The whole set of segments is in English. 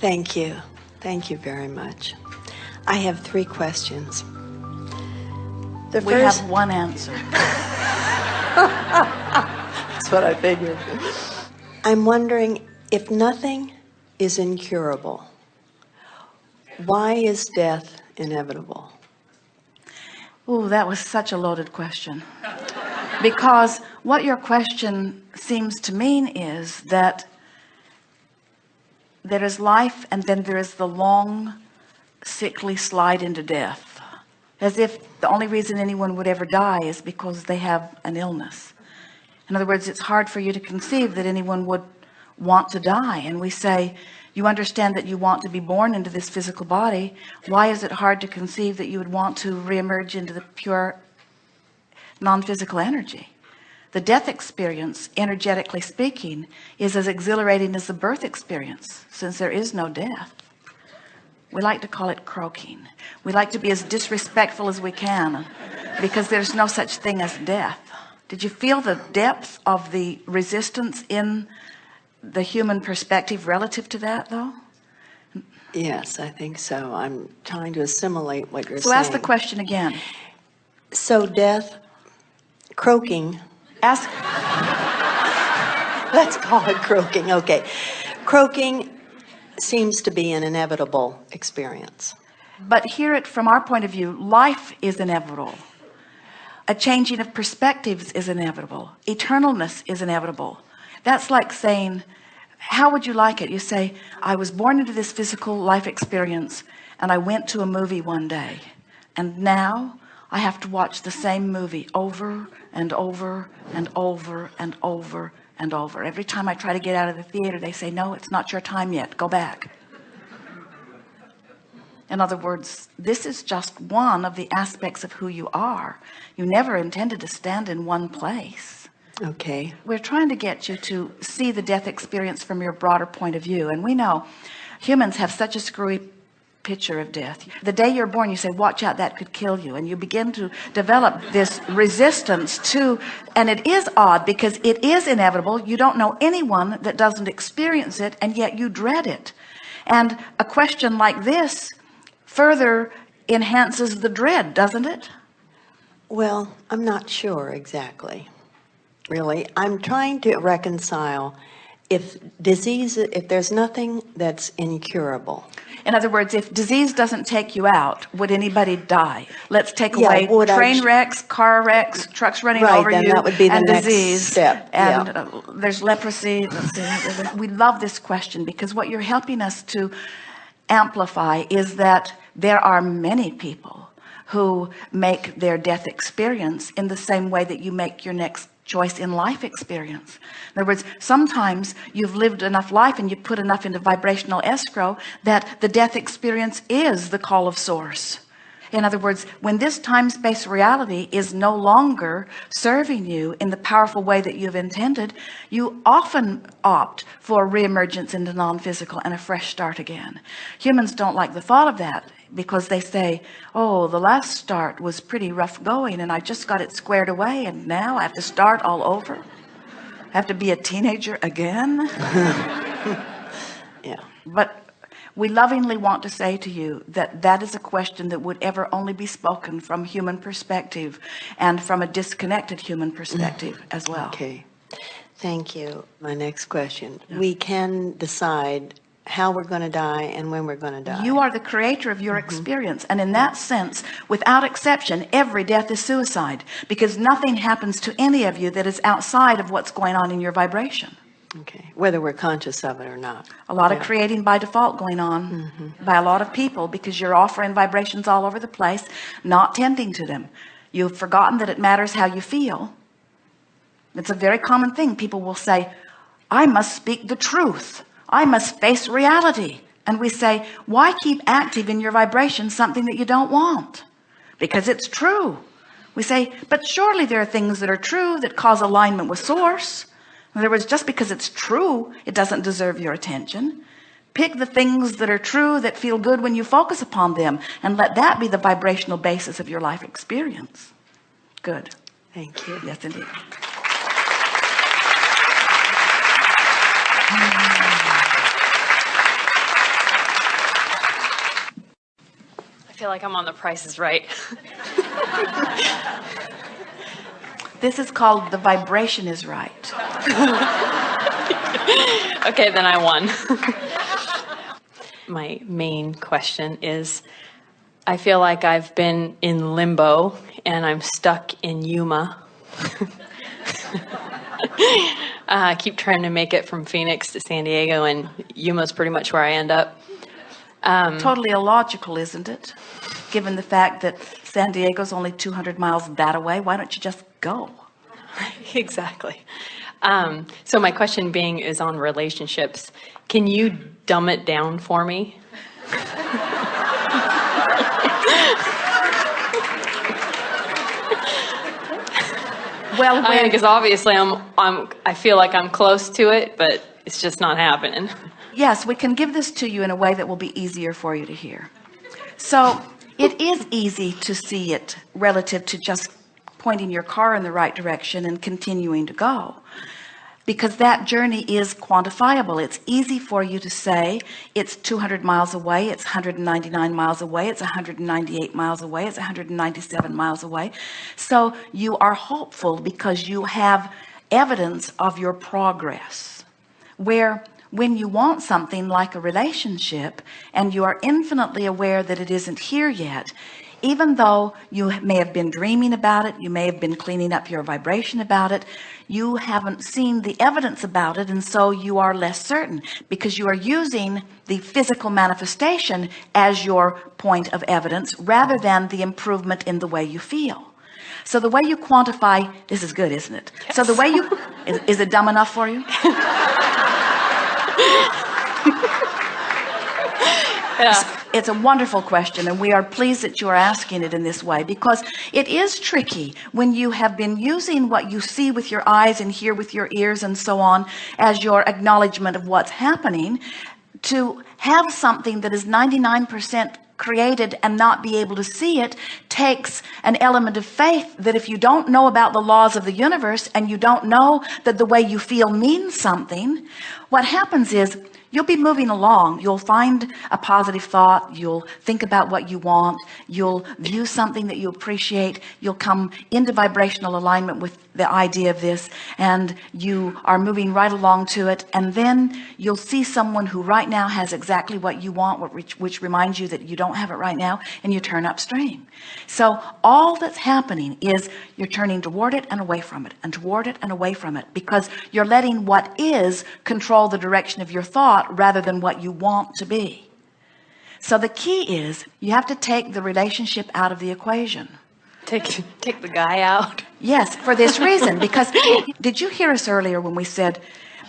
Thank you. Thank you very much. I have 3 questions. We have one answer. That's what I figured. I'm wondering, if nothing is incurable, why is death inevitable? Oh, that was such a loaded question. Because what your question seems to mean is that there is life and then there is the long, sickly slide into death. As if the only reason anyone would ever die is because they have an illness. In other words, it's hard for you to conceive that anyone would want to die. And we say, you understand that you want to be born into this physical body. Why is it hard to conceive that you would want to reemerge into the pure non-physical energy? The death experience, energetically speaking, is as exhilarating as the birth experience, since there is no death. We like to call it croaking. We like to be as disrespectful as we can, because there's no such thing as death. Did you feel the depth of the resistance in the human perspective relative to that, though? Yes, I think so. I'm trying to assimilate what you're saying. So ask the question again. So death, croaking. Ask. Let's call it croaking. Okay. Croaking seems to be an inevitable experience. But hear it from our point of view. Life is inevitable. A changing of perspectives is inevitable. Eternalness is inevitable. That's like saying, how would you like it? You say, I was born into this physical life experience and I went to a movie one day, and now I have to watch the same movie over and over and over and over and over. Every time I try to get out of the theater, they say, no, it's not your time yet. Go back. In other words, this is just one of the aspects of who you are. You never intended to stand in one place. Okay. We're trying to get you to see the death experience from your broader point of view. And we know humans have such a screwy picture of death. The day you're born, you say, watch out, that could kill you. And you begin to develop this resistance to, and it is odd because it is inevitable. You don't know anyone that doesn't experience it, and yet you dread it. And a question like this further enhances the dread, doesn't it? Well, I'm not sure exactly. Really, I'm trying to reconcile if there's nothing that's incurable. In other words, if disease doesn't take you out, would anybody die? Let's take away train wrecks, car wrecks, trucks running over you, that would be the and next disease. Step. And there's leprosy. We love this question because what you're helping us to amplify is that there are many people who make their death experience in the same way that you make your next choice in life experience. In other words, sometimes you've lived enough life and you put enough into vibrational escrow that the death experience is the call of source. In other words, when this time-space reality is no longer serving you in the powerful way that you've intended, you often opt for reemergence into non-physical and a fresh start again. Humans don't like the thought of that because they say, oh, the last start was pretty rough going and I just got it squared away and now I have to start all over. I have to be a teenager again. Yeah. But we lovingly want to say to you that that is a question that would ever only be spoken from human perspective and from a disconnected human perspective as well. Okay. Thank you. My next question. We can decide how we're going to die and when we're going to die. You are the creator of your experience. And in that sense, without exception, every death is suicide because nothing happens to any of you that is outside of what's going on in your vibration. Okay. Whether we're conscious of it or not. A lot of creating by default going on by a lot of people because you're offering vibrations all over the place, not tending to them. You've forgotten that it matters how you feel. It's a very common thing. People will say, I must speak the truth. I must face reality. And we say, why keep active in your vibration something that you don't want? Because it's true. We say, but surely there are things that are true that cause alignment with source. In other words, just because it's true, it doesn't deserve your attention. Pick the things that are true that feel good when you focus upon them and let that be the vibrational basis of your life experience. Good. Thank you. Yes, indeed. feel like I'm on The Price is Right. This is called The Vibration is Right. Okay, then I won. My main question is, I feel like I've been in limbo and I'm stuck in Yuma. I keep trying to make it from Phoenix to San Diego, and Yuma's pretty much where I end up. Totally illogical, isn't it? Given the fact that San Diego's only 200 miles that away, why don't you just go? Exactly. So my question being is on relationships. Can you dumb it down for me? Well, Because obviously I feel like I'm close to it, but it's just not happening. yes, we can give this to you in a way that will be easier for you to hear. So it is easy to see it relative to just pointing your car in the right direction and continuing to go, because that journey is quantifiable. It's easy for you to say it's 200 miles away, it's 199 miles away, it's 198 miles away, it's 197 miles away. So you are hopeful because you have evidence of your progress. Where when you want something like a relationship and you are infinitely aware that it isn't here yet, even though you may have been dreaming about it, you may have been cleaning up your vibration about it, you haven't seen the evidence about it, and so you are less certain because you are using the physical manifestation as your point of evidence rather than the improvement in the way you feel. So the way you quantify, this is good, isn't it? Yes. So the way you, is it dumb enough for you? Yeah. It's a wonderful question, and we are pleased that you are asking it in this way, because it is tricky when you have been using what you see with your eyes and hear with your ears and so on as your acknowledgement of what's happening, to have something that is 99% created and not be able to see it takes an element of faith that if you don't know about the laws of the universe and you don't know that the way you feel means something, what happens is you'll be moving along. You'll find a positive thought. You'll think about what you want. You'll view something that you appreciate. You'll come into vibrational alignment with the idea of this, and you are moving right along to it. And then you'll see someone who right now has exactly what you want, which reminds you that you don't have it right now, and you turn upstream. So all that's happening is you're turning toward it and away from it, and toward it and away from it, because you're letting what is control the direction of your thought rather than what you want to be. So the key is you have to take the relationship out of the equation. Take the guy out. Yes, for this reason, because did you hear us earlier when we said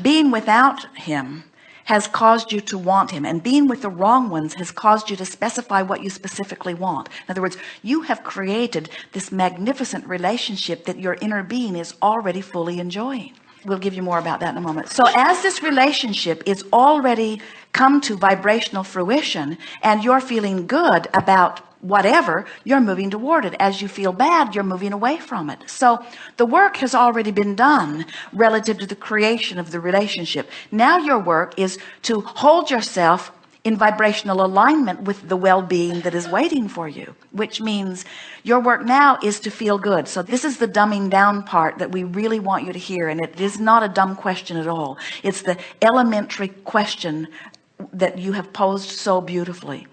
being without him has caused you to want him, and being with the wrong ones has caused you to specify what you specifically want? In other words, you have created this magnificent relationship that your inner being is already fully enjoying. We'll give you more about that in a moment. So as this relationship is already come to vibrational fruition and you're feeling good about whatever, you're moving toward it. As you feel bad, you're moving away from it. So the work has already been done relative to the creation of the relationship. Now your work is to hold yourself in vibrational alignment with the well-being that is waiting for you, which means your work now is to feel good. So this is the dumbing down part that we really want you to hear, and it is not a dumb question at all. It's the elementary question that you have posed so beautifully.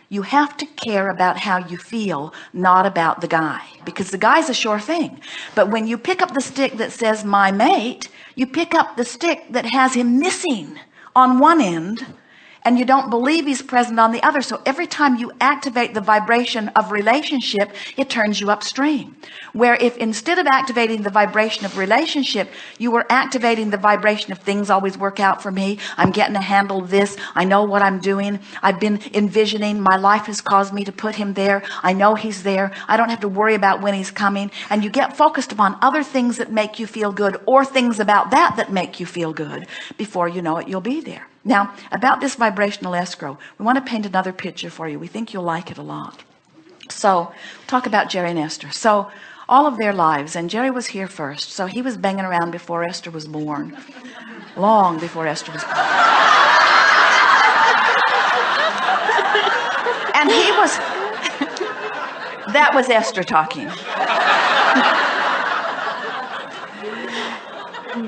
You have to care about how you feel, not about the guy, because the guy's a sure thing. But when you pick up the stick that says my mate, you pick up the stick that has him missing on one end, and you don't believe he's present on the other. So every time you activate the vibration of relationship, it turns you upstream. Where if instead of activating the vibration of relationship, you were activating the vibration of things always work out for me, I'm getting to handle this, I know what I'm doing, I've been envisioning, my life has caused me to put him there, I know he's there, I don't have to worry about when he's coming, and you get focused upon other things that make you feel good, or things about that make you feel good, before you know it, you'll be there. Now, about this vibrational escrow, we want to paint another picture for you. We think you'll like it a lot. So, talk about Jerry and Esther. So, all of their lives, and Jerry was here first, so he was banging around before Esther was born. Long before Esther was born. And That was Esther talking.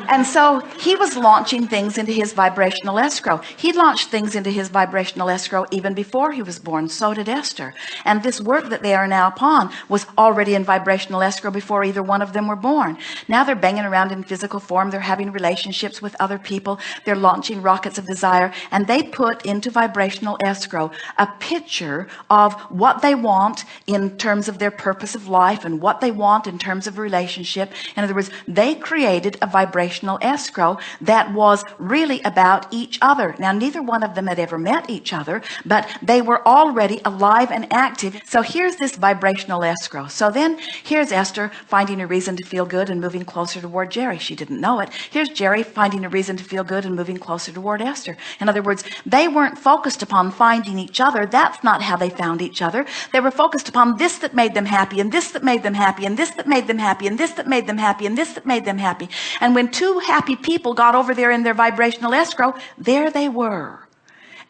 And so he was launching things into his vibrational escrow. He launched things into his vibrational escrow even before he was born. So did Esther. And this work that they are now upon was already in vibrational escrow before either one of them were born. Now they're banging around in physical form. They're having relationships with other people. They're launching rockets of desire. And they put into vibrational escrow a picture of what they want in terms of their purpose of life and what they want in terms of relationship. In other words, they created a vibrational escrow that was really about each other. Now, neither one of them had ever met each other, but they were already alive and active. So here's this vibrational escrow. So then here's Esther finding a reason to feel good and moving closer toward Jerry. She didn't know it. Here's Jerry finding a reason to feel good and moving closer toward Esther. In other words, they weren't focused upon finding each other. That's not how they found each other. They were focused upon this that made them happy, and this that made them happy, and this that made them happy, and this that made them happy, and this that made them happy. And when two happy people got over there in their vibrational escrow, there they were.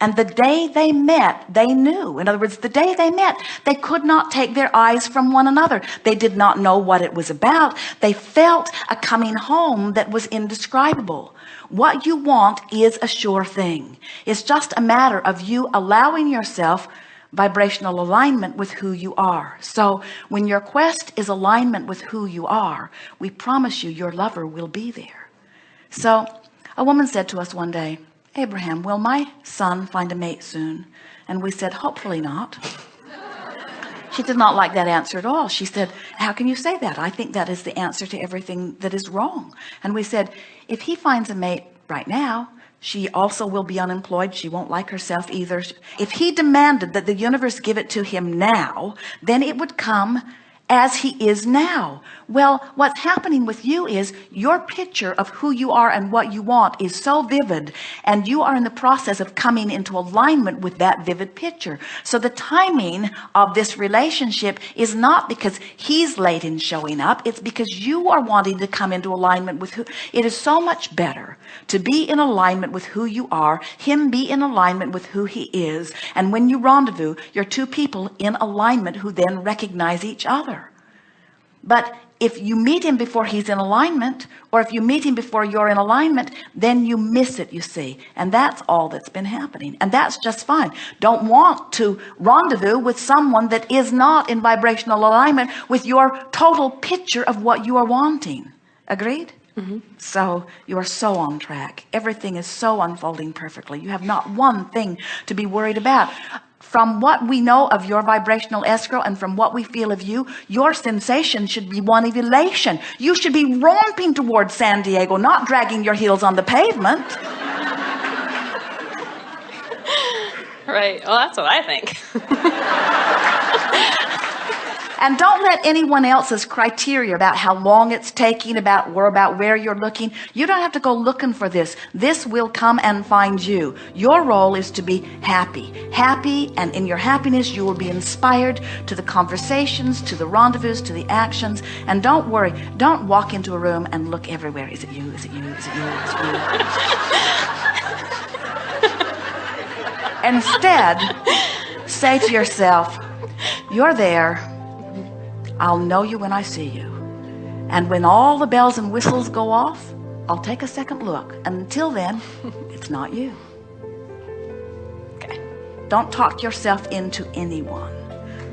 And the day they met, they knew. In other words, the day they met, they could not take their eyes from one another. They did not know what it was about. They felt a coming home that was indescribable. What you want is a sure thing. It's just a matter of you allowing yourself vibrational alignment with who you are. So when your quest is alignment with who you are, we promise you your lover will be there. So a woman said to us one day, Abraham, will my son find a mate soon? And we said, hopefully not. She did not like that answer at all. She said, how can you say that? I think that is the answer to everything that is wrong. And we said, if he finds a mate right now, she also will be unemployed. She won't like herself either. If he demanded that the universe give it to him now, then it would come as he is now. Well, what's happening with you is your picture of who you are and what you want is so vivid, and you are in the process of coming into alignment with that vivid picture. So the timing of this relationship is not because he's late in showing up. It's because you are wanting to come into alignment with who. It is so much better to be in alignment with who you are, him be in alignment with who he is. And when you rendezvous, you're two people in alignment who then recognize each other. But if you meet him before he's in alignment, or if you meet him before you're in alignment, then you miss it, you see. And that's all that's been happening. And that's just fine. Don't want to rendezvous with someone that is not in vibrational alignment with your total picture of what you are wanting. Agreed? Mm-hmm. So you are so on track. Everything is so unfolding perfectly. You have not one thing to be worried about. From what we know of your vibrational escrow and from what we feel of you, your sensation should be one of elation. You should be romping towards San Diego, not dragging your heels on the pavement. Right. Well, that's what I think. And don't let anyone else's criteria about how long it's taking, about where you're looking. You don't have to go looking for this. This will come and find you. Your role is to be happy. Happy, and in your happiness, you will be inspired to the conversations, to the rendezvous, to the actions. And don't worry. Don't walk into a room and look everywhere. Is it you? Is it you? Is it you? Is it you? Instead, say to yourself, you're there. I'll know you when I see you. And when all the bells and whistles go off, I'll take a second look. Until then, it's not you. Okay. Don't talk yourself into anyone.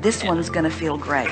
This one's going to feel great.